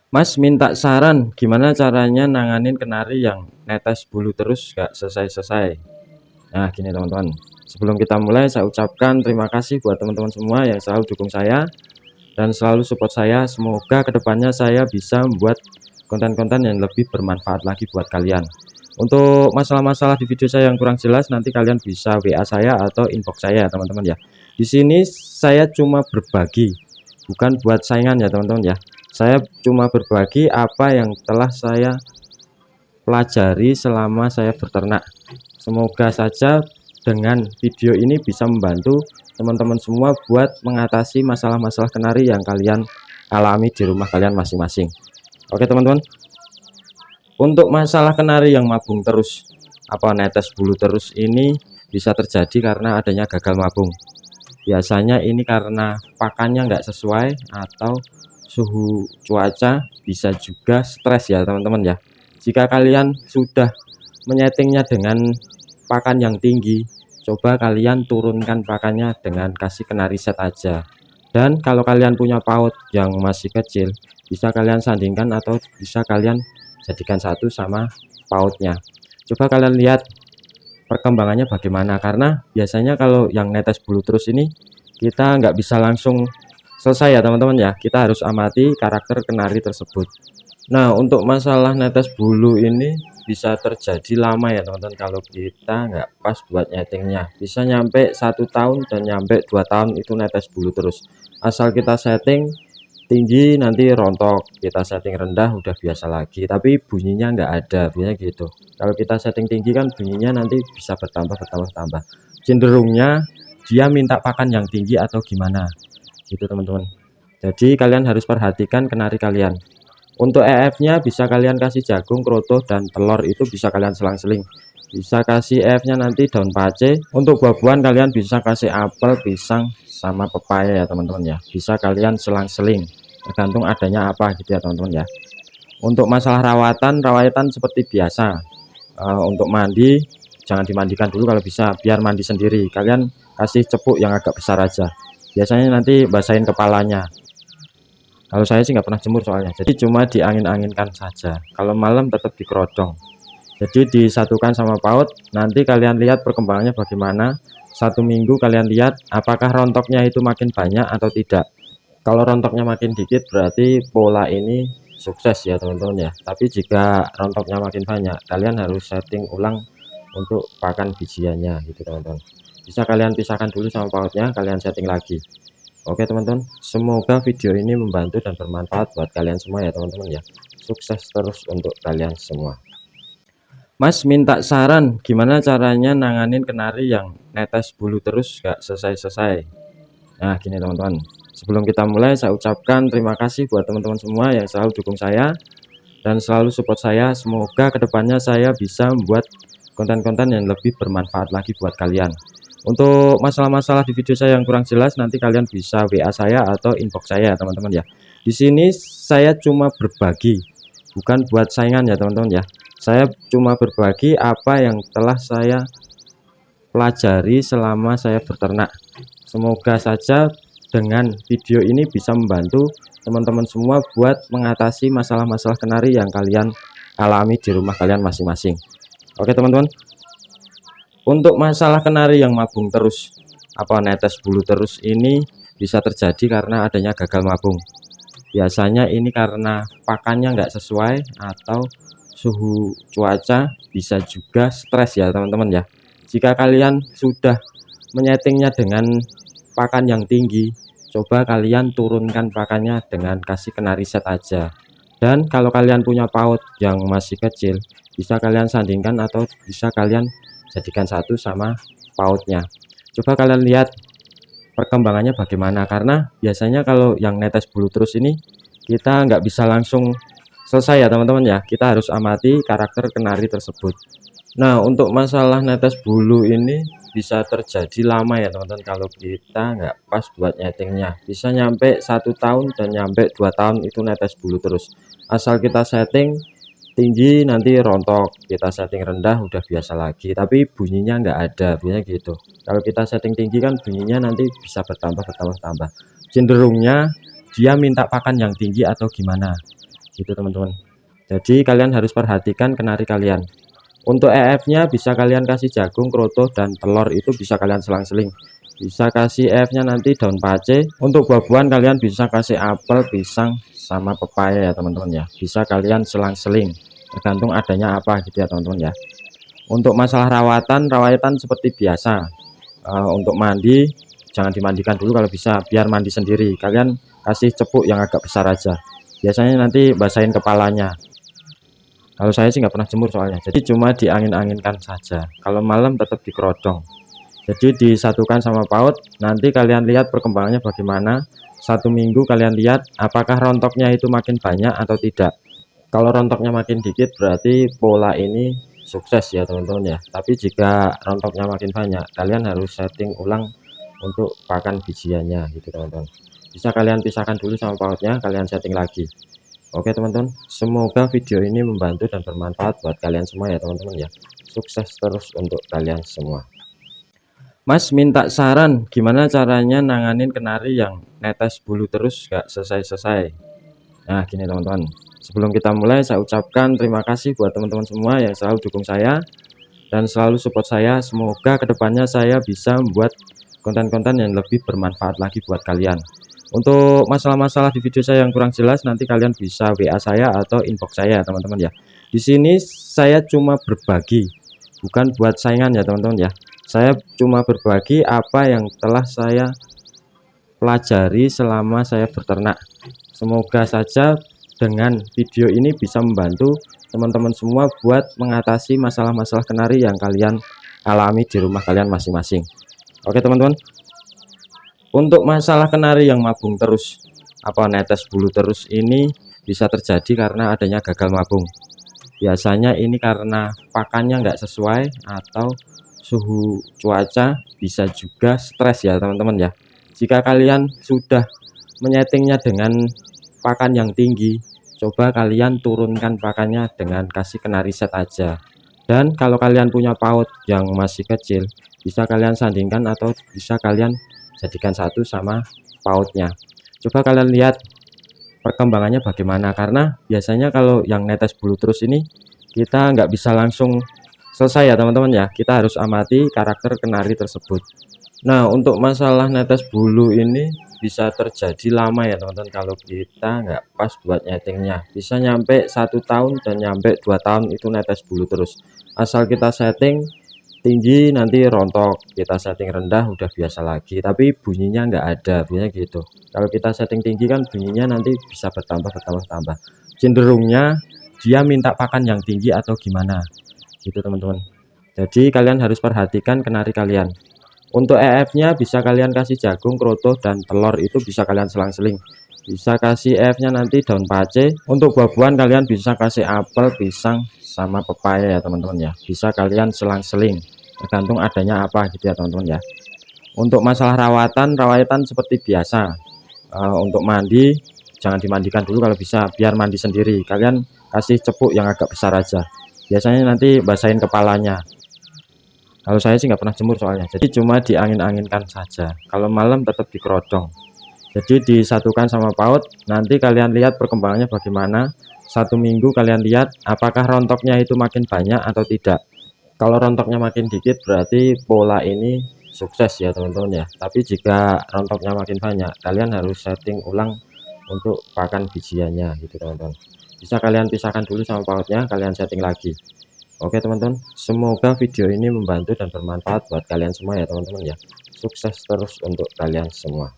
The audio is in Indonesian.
Mas minta saran gimana caranya nanganin kenari yang netes bulu terus gak selesai-selesai. Nah gini teman-teman, sebelum kita mulai saya ucapkan terima kasih buat teman-teman semua yang selalu dukung saya dan selalu support saya. Semoga kedepannya saya bisa membuat konten-konten yang lebih bermanfaat lagi buat kalian. Untuk masalah-masalah di video saya yang kurang jelas, nanti kalian bisa WA saya atau inbox saya teman-teman ya. Di sini saya cuma berbagi, bukan buat saingan ya teman-teman ya. Saya cuma berbagi apa yang telah saya pelajari selama saya berternak. Semoga saja dengan video ini bisa membantu teman-teman semua buat mengatasi masalah-masalah kenari yang kalian alami di rumah kalian masing-masing. Oke teman-teman, untuk masalah kenari yang mabung terus netes bulu terus ini bisa terjadi karena adanya gagal mabung. Biasanya ini karena pakannya nggak sesuai atau suhu cuaca, bisa juga stres ya teman-teman ya. Jika kalian sudah menyetingnya dengan pakan yang tinggi, coba kalian turunkan pakannya dengan kasih kena riset aja. Dan kalau kalian punya paut yang masih kecil, bisa kalian sandingkan atau bisa kalian jadikan satu sama pautnya. Coba kalian lihat perkembangannya bagaimana, karena biasanya kalau yang netes bulu terus ini kita nggak bisa langsung selesai ya teman-teman ya, kita harus amati karakter kenari tersebut. Nah untuk masalah netes bulu ini bisa terjadi lama ya teman-teman, kalau kita nggak pas buat nyetingnya bisa nyampe 1 tahun dan nyampe 2 tahun itu netes bulu terus. Asal kita setting tinggi nanti rontok, kita setting rendah udah biasa lagi, tapi bunyinya nggak ada, biasanya gitu. Kalau kita setting tinggi kan bunyinya nanti bisa bertambah. Cenderungnya dia minta pakan yang tinggi atau gimana gitu teman-teman. Jadi kalian harus perhatikan kenari kalian. Untuk EF-nya bisa kalian kasih jagung, kroto, dan telur, itu bisa kalian selang-seling. Bisa kasih EF-nya nanti daun pace. Untuk buah-buahan kalian bisa kasih apel, pisang, sama pepaya ya teman-teman ya. Bisa kalian selang-seling, tergantung adanya apa gitu ya teman-teman ya. Untuk masalah rawatan seperti biasa. Untuk mandi jangan dimandikan dulu kalau bisa, biar mandi sendiri. Kalian kasih cepuk yang agak besar aja. Biasanya nanti basahin kepalanya. Kalau saya sih nggak pernah jemur soalnya, jadi cuma diangin-anginkan saja. Kalau malam tetap dikerodong. Jadi disatukan sama paut, nanti kalian lihat perkembangannya bagaimana. 1 minggu kalian lihat apakah rontoknya itu makin banyak atau tidak. Kalau rontoknya makin dikit berarti pola ini sukses ya teman-teman ya. Tapi jika rontoknya makin banyak, kalian harus setting ulang untuk pakan bijiannya gitu teman-teman. Bisa kalian pisahkan dulu sama pautnya, kalian setting lagi. Oke teman-teman, semoga video ini membantu dan bermanfaat buat kalian semua ya teman-teman ya. Sukses terus untuk kalian semua. Mas minta saran gimana caranya nanganin kenari yang netes bulu terus gak selesai-selesai. Nah gini teman-teman, sebelum kita mulai saya ucapkan terima kasih buat teman-teman semua yang selalu dukung saya dan selalu support saya. Semoga kedepannya saya bisa membuat konten-konten yang lebih bermanfaat lagi buat kalian. Untuk masalah-masalah di video saya yang kurang jelas, nanti kalian bisa WA saya atau inbox saya teman-teman ya. Di sini saya cuma berbagi, bukan buat saingan ya teman-teman ya. Saya cuma berbagi apa yang telah saya pelajari selama saya berternak. Semoga saja dengan video ini bisa membantu teman-teman semua buat mengatasi masalah-masalah kenari yang kalian alami di rumah kalian masing-masing. Oke teman-teman, untuk masalah kenari yang mabung terus netes bulu terus ini bisa terjadi karena adanya gagal mabung. Biasanya ini karena pakannya nggak sesuai atau suhu cuaca, bisa juga stres ya teman-teman ya. Jika kalian sudah menyetingnya dengan pakan yang tinggi, coba kalian turunkan pakannya dengan kasih kena riset aja. Dan kalau kalian punya paut yang masih kecil, bisa kalian sandingkan atau bisa kalian jadikan satu sama pautnya. Coba kalian lihat perkembangannya bagaimana, karena biasanya kalau yang netes bulu terus ini kita nggak bisa langsung selesai ya teman-teman ya, kita harus amati karakter kenari tersebut. Nah untuk masalah netes bulu ini bisa terjadi lama ya teman-teman, kalau kita nggak pas buat nyetingnya bisa nyampe 1 tahun dan nyampe 2 tahun itu netes bulu terus. Asal kita setting tinggi nanti rontok, kita setting rendah udah biasa lagi, tapi bunyinya nggak ada, biasanya gitu. Kalau kita setting tinggi kan bunyinya nanti bisa bertambah. Cenderungnya dia minta pakan yang tinggi atau gimana gitu teman-teman. Jadi kalian harus perhatikan kenari kalian. Untuk EF-nya bisa kalian kasih jagung, kroto, dan telur, itu bisa kalian selang-seling. Bisa kasih EF-nya nanti daun pace. Untuk buah-buahan kalian bisa kasih apel, pisang, sama pepaya ya teman-teman ya. Bisa kalian selang-seling, tergantung adanya apa gitu ya teman-teman ya. Untuk masalah rawatan seperti biasa. Untuk mandi jangan dimandikan dulu kalau bisa, biar mandi sendiri. Kalian kasih cepuk yang agak besar aja. Biasanya nanti basahin kepalanya. Kalau saya sih nggak pernah jemur soalnya, jadi cuma diangin-anginkan saja. Kalau malam tetap dikerodong. Jadi disatukan sama paut, nanti kalian lihat perkembangannya bagaimana. 1 minggu kalian lihat apakah rontoknya itu makin banyak atau tidak. Kalau rontoknya makin dikit berarti pola ini sukses ya teman-teman ya. Tapi jika rontoknya makin banyak, kalian harus setting ulang untuk pakan bijiannya gitu teman-teman. Bisa kalian pisahkan dulu sama pautnya, kalian setting lagi. Oke teman-teman, semoga video ini membantu dan bermanfaat buat kalian semua ya teman-teman ya. Sukses terus untuk kalian semua. Mas minta saran gimana caranya nanganin kenari yang netes bulu terus gak selesai-selesai. Nah gini teman-teman, sebelum kita mulai saya ucapkan terima kasih buat teman-teman semua yang selalu dukung saya dan selalu support saya. Semoga kedepannya saya bisa membuat konten-konten yang lebih bermanfaat lagi buat kalian. Untuk masalah-masalah di video saya yang kurang jelas, nanti kalian bisa WA saya atau inbox saya teman-teman ya. Di sini saya cuma berbagi, bukan buat saingan ya teman-teman ya. Saya cuma berbagi apa yang telah saya pelajari selama saya beternak. Semoga saja dengan video ini bisa membantu teman-teman semua buat mengatasi masalah-masalah kenari yang kalian alami di rumah kalian masing-masing. Oke teman-teman, untuk masalah kenari yang mabung terus apa netes bulu terus ini bisa terjadi karena adanya gagal mabung. Biasanya ini karena pakannya nggak sesuai atau suhu cuaca, bisa juga stres ya teman-teman ya. Jika kalian sudah menyetingnya dengan pakan yang tinggi, coba kalian turunkan pakannya dengan kasih kenari set aja. Dan kalau kalian punya paut yang masih kecil, bisa kalian sandingkan atau bisa kalian jadikan satu sama pautnya. Coba kalian lihat perkembangannya bagaimana, karena biasanya kalau yang netes bulu terus ini kita nggak bisa langsung selesai ya teman-teman ya. Kita harus amati karakter kenari tersebut. Nah untuk masalah netes bulu ini bisa terjadi lama ya teman-teman kalau kita nggak pas buat nyetingnya. Bisa nyampe 1 tahun dan nyampe 2 tahun itu netes bulu terus. Asal kita setting tinggi nanti rontok, kita setting rendah udah biasa lagi, tapi bunyinya nggak ada, bunyinya gitu. Kalau kita setting tinggi kan bunyinya nanti bisa bertambah. Cenderungnya dia minta pakan yang tinggi atau gimana gitu teman-teman. Jadi kalian harus perhatikan kenari kalian. Untuk EF-nya bisa kalian kasih jagung, kroto, dan telur, itu bisa kalian selang-seling. Bisa kasih EF-nya nanti daun pace. Untuk buah-buahan kalian bisa kasih apel, pisang, sama pepaya ya teman-teman ya. Bisa kalian selang-seling, tergantung adanya apa gitu ya teman-teman ya. Untuk masalah rawatan seperti biasa. Untuk mandi jangan dimandikan dulu kalau bisa, biar mandi sendiri. Kalian kasih cepuk yang agak besar aja. Biasanya nanti basahin kepalanya. Kalau saya sih nggak pernah jemur soalnya, jadi cuma diangin-anginkan saja. Kalau malam tetap dikerodong. Jadi disatukan sama paut, nanti kalian lihat perkembangannya bagaimana. 1 minggu kalian lihat apakah rontoknya itu makin banyak atau tidak. Kalau rontoknya makin dikit berarti pola ini sukses ya teman-teman ya. Tapi jika rontoknya makin banyak, kalian harus setting ulang untuk pakan bijiannya gitu teman-teman. Bisa kalian pisahkan dulu sama pautnya, kalian setting lagi. Oke teman-teman, semoga video ini membantu dan bermanfaat buat kalian semua ya teman-teman ya. Sukses terus untuk kalian semua.